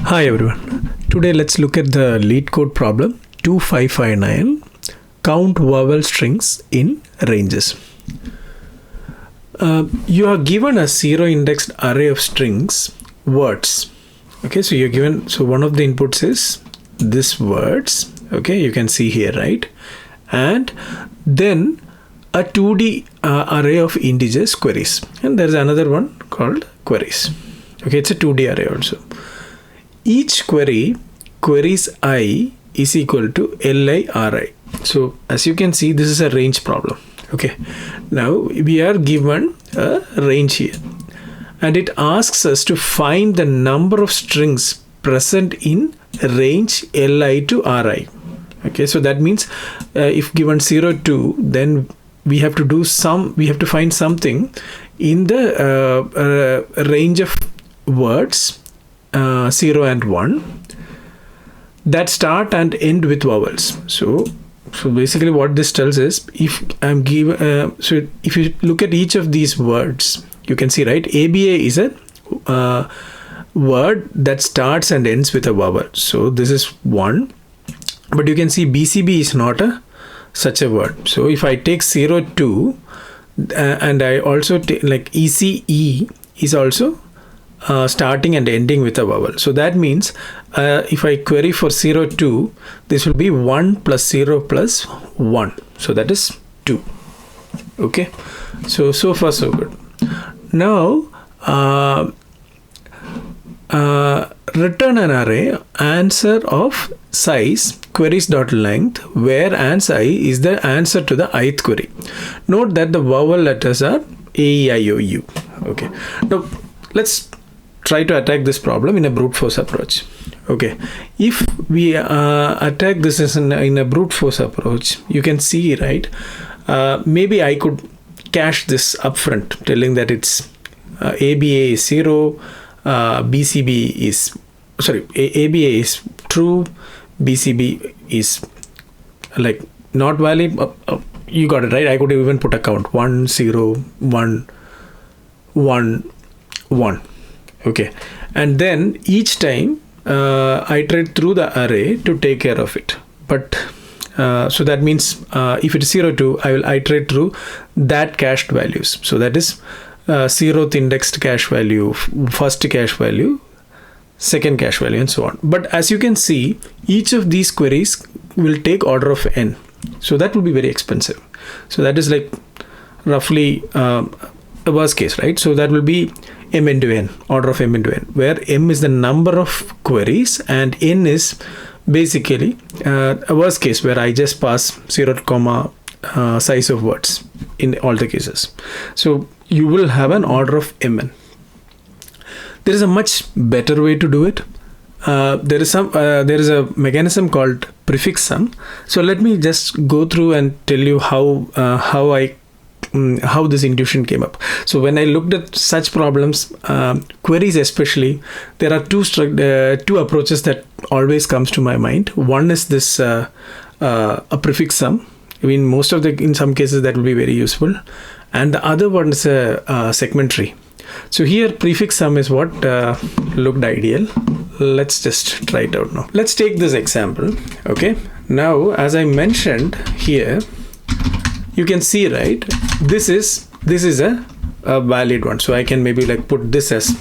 Hi everyone. Today let's look at the LeetCode problem 2559. Count vowel strings in ranges. You are given a zero-indexed array of strings, words. Okay, so you're given. So one of the inputs is this words. Okay, you can see here, right? And then a 2D array of integers queries, and there's another one called queries. Okay, it's a 2D array also. Each query, queries I is equal to li ri. So as you can see, this is a range problem. Okay, now we are given a range here, and it asks us to find the number of strings present in range li to ri. Okay, so that means if given 0 to, then we have to do we have to find something in the range of words 0 and 1 that start and end with vowels. So basically what this tells is, if I'm given so if you look at each of these words, you can see, right, ABA is a word that starts and ends with a vowel. So this is one, but you can see BCB is not such a word. So if I take 0 2 and I also take, like, ECE is also starting and ending with a vowel. So that means if I query for 0 2, this will be 1 plus 0 plus 1. So that is 2. Okay, so far so good. Now return an array answer of size queries.length, where ansI is the answer to the ith query. Note that the vowel letters are A, E, I, O, U. Okay, now let's try to attack this problem in a brute force approach. Okay, if we attack this in a brute force approach, you can see, right, maybe I could cache this upfront, telling that it's ABA is 0, BCB is, sorry, ABA is true, BCB is like not valid. You got it, right? I could even put a count 1 0 1 1 1. Okay, and then each time iterate through the array to take care of it. But so that means if it is 0 2, I will iterate through that cached values. So that is 0th indexed cache value, first cache value, second cache value, and so on. But as you can see, each of these queries will take order of n. So that will be very expensive. So that is like roughly a worst case, right? So that will be m into n, order of m into n, where m is the number of queries and n is basically a worst case, where I just pass 0, size of words in all the cases. So you will have an order of mn. There is a much better way to do it. There is a mechanism called PrefixSum. So let me just go through and tell you how this intuition came up. So when I looked at such problems, queries especially, there are two approaches that always comes to my mind. One is this a PrefixSum. I mean, in some cases that will be very useful, and the other one is a segment tree. So here PrefixSum is what looked ideal. Let's just try it out now. Let's take this example. Okay, now as I mentioned here, you can see, right, this is a valid one. So I can maybe like put this as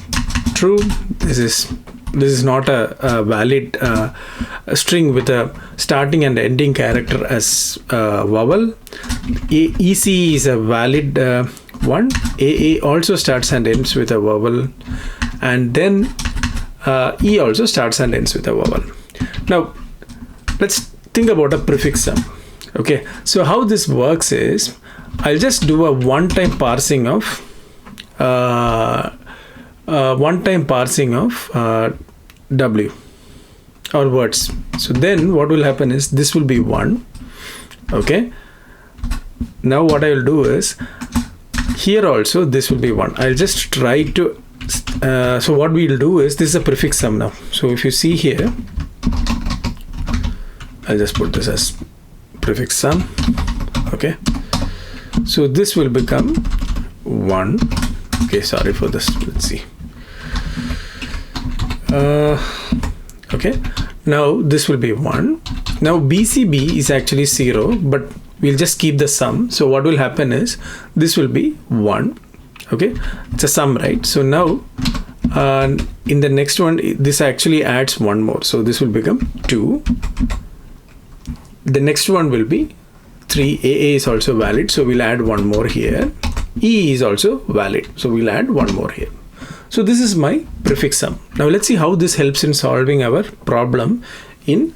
true. This is not a valid string with a starting and ending character as vowel. EC is a valid one. AA also starts and ends with a vowel, and then E also starts and ends with a vowel. Now let's think about a PrefixSum. Okay, so how this works is, I'll just do a one-time parsing of W or words. So then what will happen is, this will be 1. Okay, now what I will do is, here also this will be 1. I'll just try to so what we'll do is, this is a PrefixSum now. So if you see here, I'll just put this as PrefixSum. Okay, so this will become 1. Okay, sorry for this. Let's see. Okay, now this will be 1. Now BCB is actually 0, but we'll just keep the sum. So what will happen is this will be 1. Okay, it's a sum, right? So now in the next one, this actually adds one more, so this will become 2. The next one will be 3. AA is also valid, so we'll add one more here. E is also valid, so we'll add one more here. So this is my prefix sum. Now let's see how this helps in solving our problem in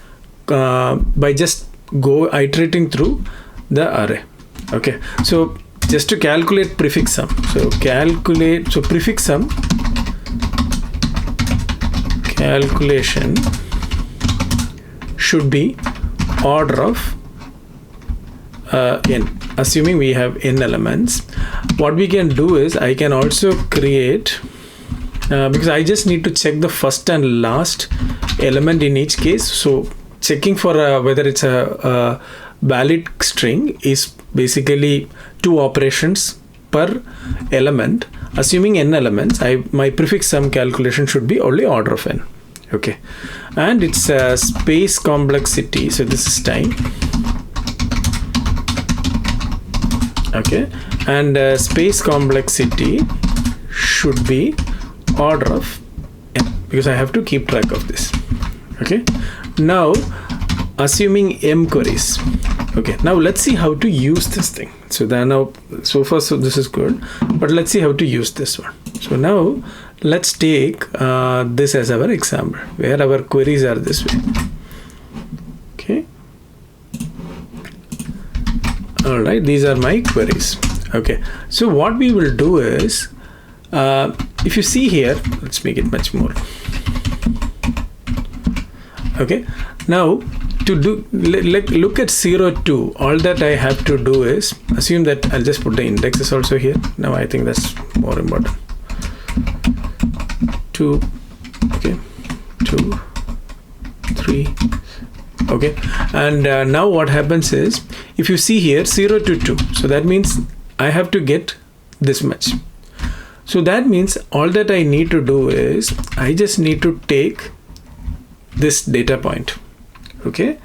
by just iterating through the array. Okay, so just to calculate prefix sum, so prefix sum calculation should be order of n, assuming we have n elements. What we can do is I can also create because I just need to check the first and last element in each case. So checking for whether it's a valid string is basically 2 operations per element. Assuming n elements, my prefix sum calculation should be only order of n. Okay, and it's space complexity, so this is time. Okay, and space complexity should be order of n, because I have to keep track of this. Okay, now assuming m queries. Okay, now let's see how to use this thing. So so far this is good, but let's see how to use this one. So now let's take this as our example, where our queries are this way. Okay, all right, these are my queries. Okay, so what we will do is if you see here, let's make it much more. Okay, now to do, look at 0, 2. All that I have to do is assume that I'll just put the indexes also here. Now I think that's more important. 2, okay, 2, 3. Okay, and now what happens is, if you see here 0 to 2, so that means I have to get this much. So that means all that I need to do is I just need to take this data point. Okay,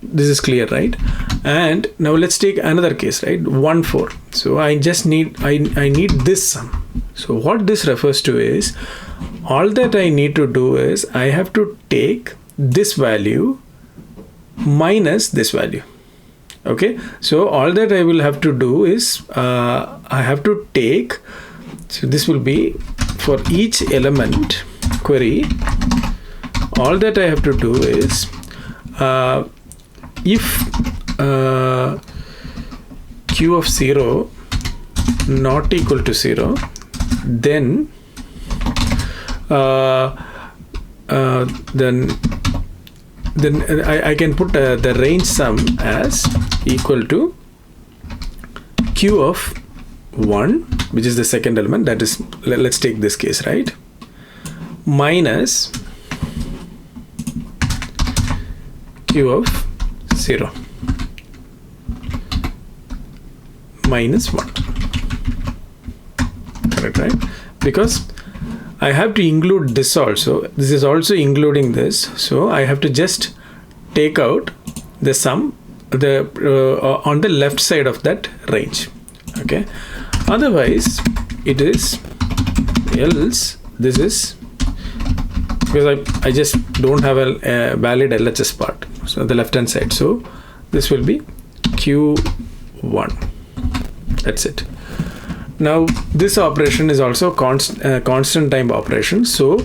this is clear, right? And now let's take another case, right? 1, 4. So I just need I need this sum. So what this refers to is, all that I need to do is I have to take this value minus this value. Okay, so all that I will have to do is I have to take, so this will be for each element query. All that I have to do is if q of 0 not equal to 0, then I can put the range sum as equal to q of 1, which is the second element, that is, let's take this case, right, minus q of 0 minus 1. Correct, right? Because I have to include this also. This is also including this. So I have to just take out the sum on the left side of that range. Okay. Otherwise, it is else. This is because I just don't have a valid LHS part. So the left hand side. So this will be Q1. That's it. Now this operation is also constant time operation. So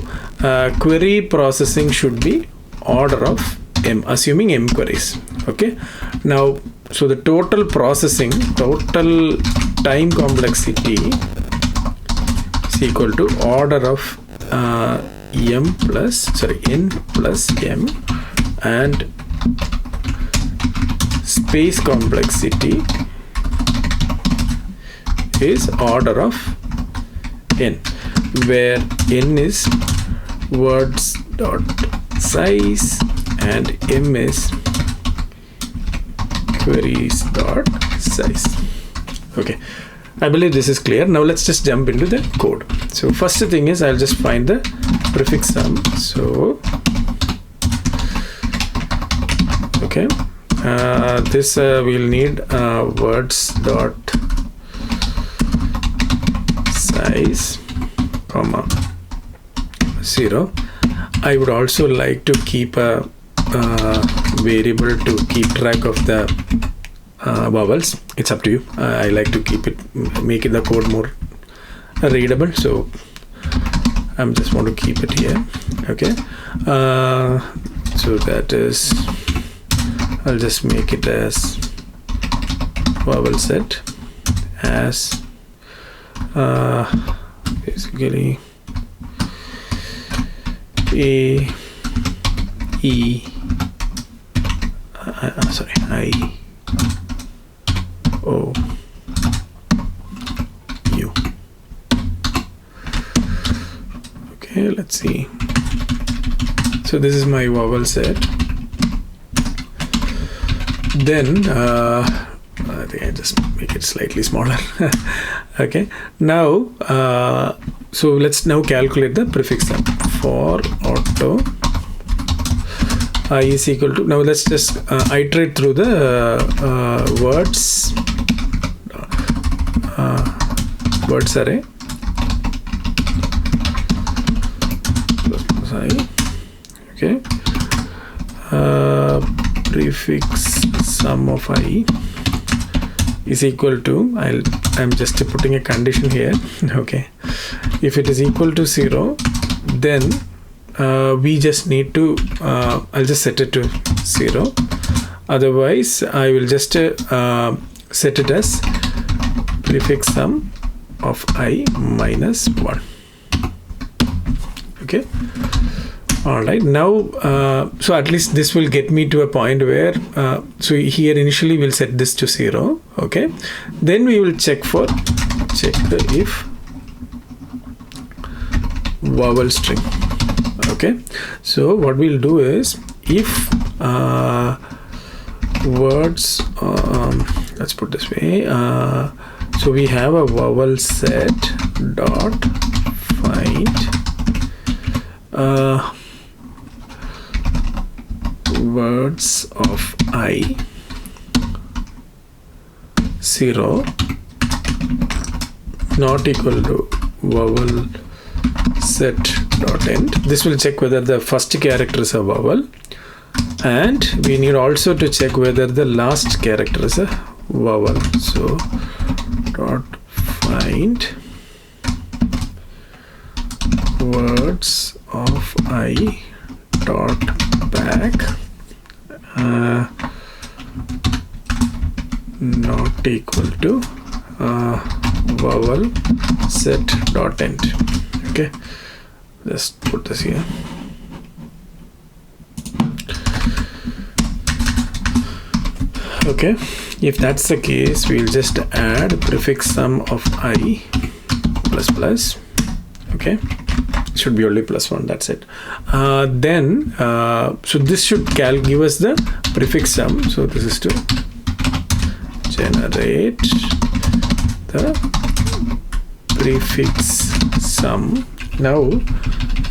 query processing should be order of m, assuming m queries. Okay. Now, so the total processing, total time complexity is equal to order of n plus m, and space complexity is order of n, where n is words dot size and m is queries dot size. Okay, I believe this is clear. Now let's just jump into the code. So first thing is I'll just find the prefix sum. So Okay, this we'll need words dot size comma 0. I would also like to keep a variable to keep track of the vowels. It's up to you. I like to keep it, make the code more readable, so I'm just want to keep it here. Okay, so that is, I'll just make it as vowel set as basically A, E, sorry, I, O, U. Okay, let's see. So this is my vowel set. Then I think I just make it slightly smaller. Okay, now so let's now calculate the prefix sum. For auto I is equal to, now let's just iterate through the words array. Okay, prefix sum of I is equal to, I'm just putting a condition here. Okay, if it is equal to 0, then we just need to I'll just set it to 0. Otherwise I will just set it as prefix sum of I minus 1. Okay, all right, now so at least this will get me to a point where so here initially we'll set this to 0. Okay, then we will check the if vowel string. Okay, so what we'll do is if words let's put this way, so we have a vowel set dot find words of I 0 not equal to vowel set dot end. This will check whether the first character is a vowel, and we need also to check whether the last character is a vowel. So dot find words of I dot back not equal to vowel set dot end. Okay, just put this here. Okay, if that's the case, we'll just add prefix sum of I plus plus. Okay, it should be only +1, that's it. Then so this should give us the prefix sum. So this is to generate the prefix sum. Now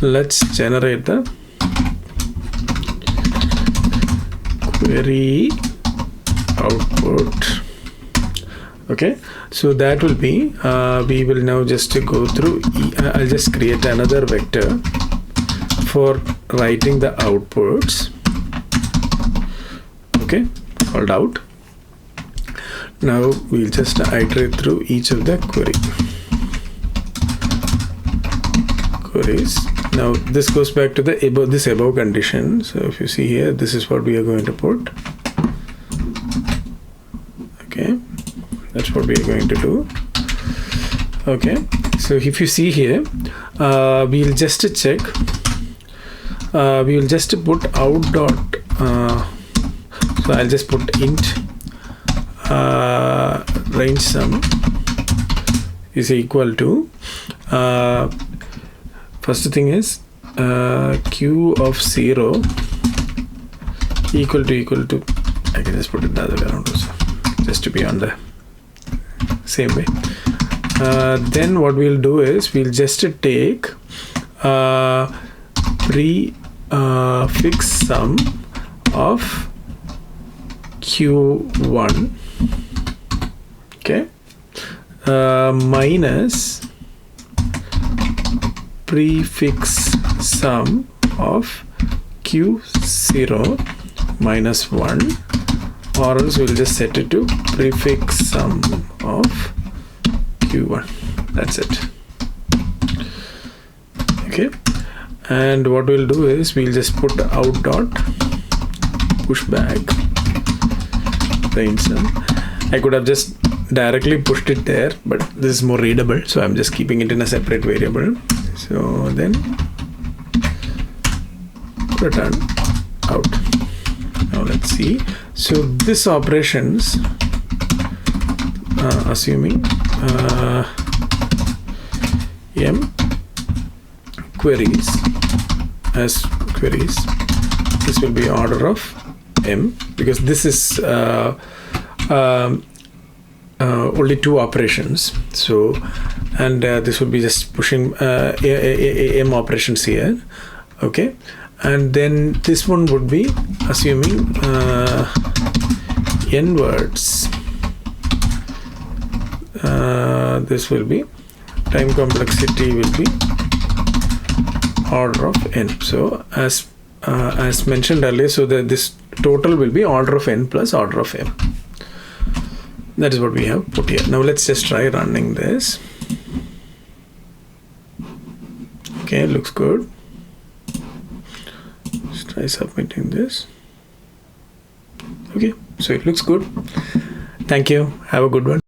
let's generate the query output. Okay, so that will be we will now just go through I'll just create another vector for writing the outputs. Okay, called out. Now we'll just iterate through each of the queries. Now this goes back to the above condition. So if you see here, this is what we are going to put. Okay, that's what we are going to do. Okay, so if you see here, we'll just check. We will just put out dot. So I'll just put int range sum is equal to first thing is q of 0 equal to I can just put it the other way around also, just to be on the same way. Then what we'll do is we'll just take prefix sum of q1, okay, minus prefix sum of q0 minus 1, or else we'll just set it to prefix sum of q1. That's it. Okay, and what we'll do is we'll just put out dot pushback print sum. I could have just directly pushed it there, but this is more readable, so I'm just keeping it in a separate variable. So then return out. Now let's see. So this operations, assuming m queries as queries, this will be order of m, because this is only 2 operations. So, and this will be just pushing m operations here. Okay, and then this one would be assuming n words. This will be time complexity will be order of n. So as mentioned earlier, so that this total will be order of n plus order of m. That is what we have put here. Now let's just try running this. Okay, looks good. Let's try submitting this. Okay, so it looks good. Thank you. Have a good one.